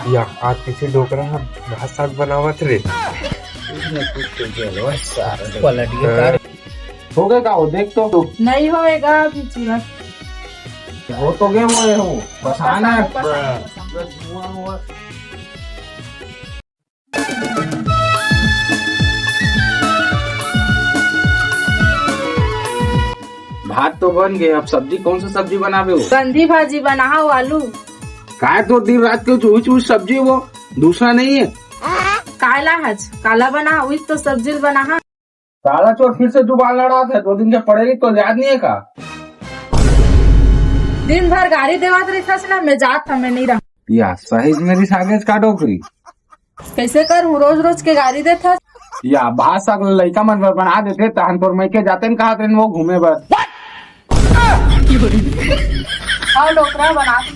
या आज किसी डोकरा भात साग बनावत रे। हो गए का हो देख तो नहीं होएगा अभी तुरंत। हो तो गए हुए हो बस आना है। भात तो बन गए, अब सब्जी कौन सा सब्जी बनावे हो? गंदी भाजी बनाओ आलू। काय तो दिन रात के चूही चूही सब्जी वो दूसरा नहीं है। काला हज काला बना हुई तो सब्जी बना। काला चोर फिर से जुबान लड़ा था, 2 दिन के पढ़ेगी तो याद नहीं है का? दिन भर गाड़ी देवात रही था ना, मैं जात था, मैं नहीं रहा। या सही मेरी सागेज का डोकरी कैसे करूँ, रोज रोज के गाड़ी देता। या भात साग लड़का मन बना देते तहन पर मैं के जाते कहा थे वो घूमे बस। और डोकरा बना के